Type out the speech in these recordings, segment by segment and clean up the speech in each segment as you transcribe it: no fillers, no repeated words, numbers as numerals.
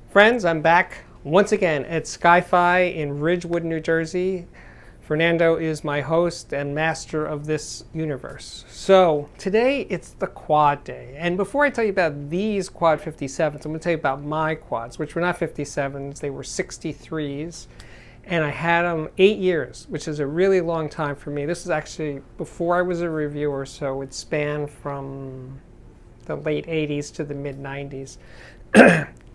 Friends, I'm back once again at Sky-Fi in Ridgewood, New Jersey. Fernando is my host and master of this universe. So today it's the quad day. And before I tell you about these quad 57s, I'm going to tell you about my quads, which were not 57s, they were 63s. And I had them 8 years, which is a really long time for me. This is actually before I was a reviewer, so it spanned from the late 80s to the mid 90s.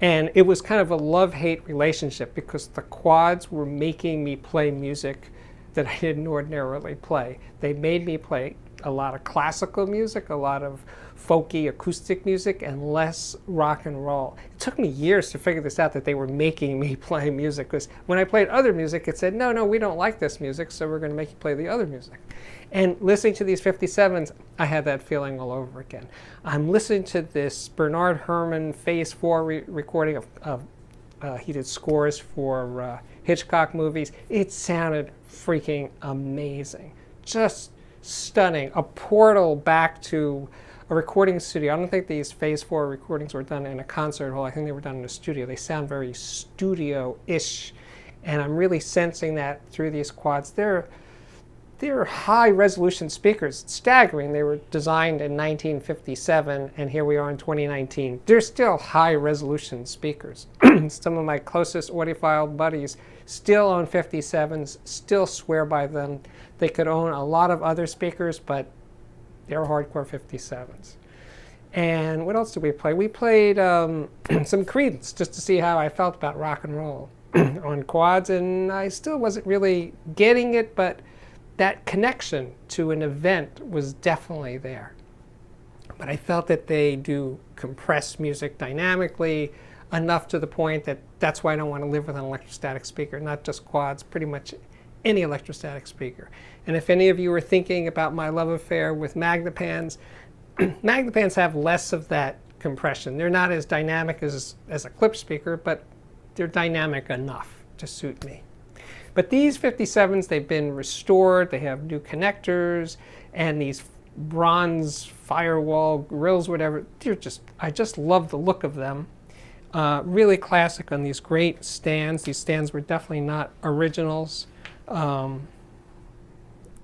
And it was kind of a love-hate relationship because the quads were making me play music that I didn't ordinarily play. They made me play a lot of classical music, a lot of folky acoustic music, and less rock and roll. It took me years to figure this out, that they were making me play music, because when I played other music, it said, no, we don't like this music, so we're going to make you play the other music. And listening to these 57s, I had that feeling all over again. I'm listening to this Bernard Herrmann Phase 4 recording of he did scores for Hitchcock movies. It sounded freaking amazing. Just stunning. A portal back to a recording studio. I don't think these Phase 4 recordings were done in a concert hall. I think they were done in a studio. They sound very studio-ish. And I'm really sensing that through these quads. They're high-resolution speakers. It's staggering. They were designed in 1957, and here we are in 2019. They're still high-resolution speakers. Some of my closest audiophile buddies still own 57s, still swear by them. They could own a lot of other speakers, but they're hardcore 57s. And what else did we play? We played some Creedence, just to see how I felt about rock and roll on quads, and I still wasn't really getting it, but that connection to an event was definitely there. But I felt that they do compress music dynamically enough to the point that that's why I don't want to live with an electrostatic speaker, not just quads, pretty much any electrostatic speaker. And if any of you are thinking about my love affair with Magnepans, Magnepans have less of that compression. They're not as dynamic as a clip speaker, but they're dynamic enough to suit me. But these 57s, they've been restored. They have new connectors and these bronze firewall grills, whatever. I just love the look of them. Really classic on these great stands. These stands were definitely not originals.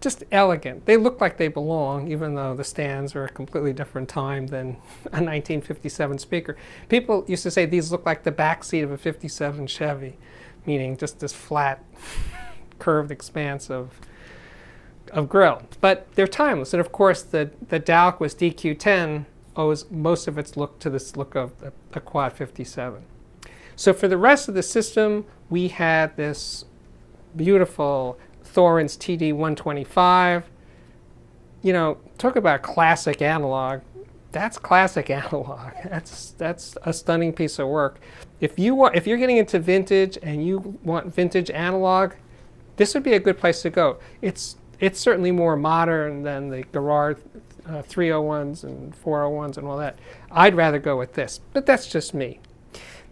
Just elegant. They look like they belong, even though the stands are a completely different time than a 1957 speaker. People used to say these look like the backseat of a 57 Chevy, meaning just this flat, curved expanse of grill. But they're timeless. And of course, the Dalquist DQ10 owes most of its look to this look of the Quad 57. So for the rest of the system, we had this beautiful Thorens Td 125. You know, talk about classic analog. That's classic analog. That's a stunning piece of work. If you're getting into vintage and you want vintage analog, this would be a good place to go. It's certainly more modern than the Garage 301s and 401s and all that. I'd rather go with this, but that's just me.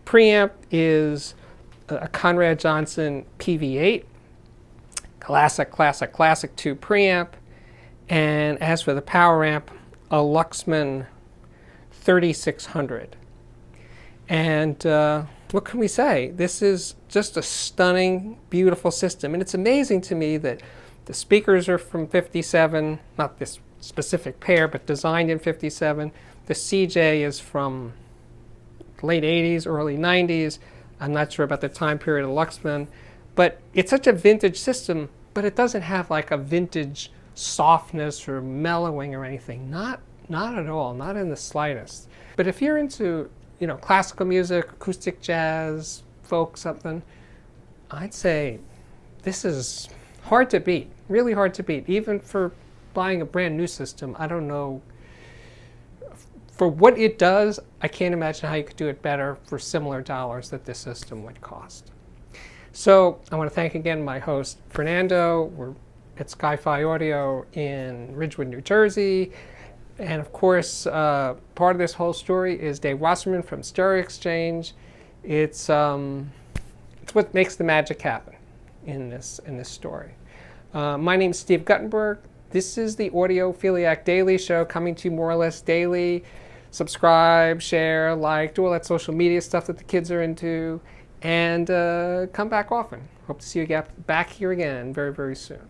Preamp is a Conrad-Johnson PV8, classic 2 preamp. And as for the power amp, a Luxman 3600. And what can we say? This is just a stunning, beautiful system. And it's amazing to me that the speakers are from 57, not this specific pair, but designed in 57. The CJ is from late 80s, early 90s. I'm not sure about the time period of Luxman. But it's such a vintage system, but it doesn't have like a vintage softness or mellowing or anything. Not at all, not in the slightest. But if you're into, classical music, acoustic jazz, folk, something, I'd say this is hard to beat, really hard to beat. Even for buying a brand new system, I don't know. For what it does, I can't imagine how you could do it better for similar dollars that this system would cost. So I want to thank again my host, Fernando. We're at Sky-Fi Audio in Ridgewood, New Jersey. And of course, part of this whole story is Dave Wasserman from Stereo Exchange. It's what makes the magic happen in this story. My name's Steve Guttenberg. This is the Audiophiliac Daily Show, coming to you more or less daily. subscribe, share, like, do all that social media stuff that the kids are into, and come back often. Hope to see you back here again very, very soon.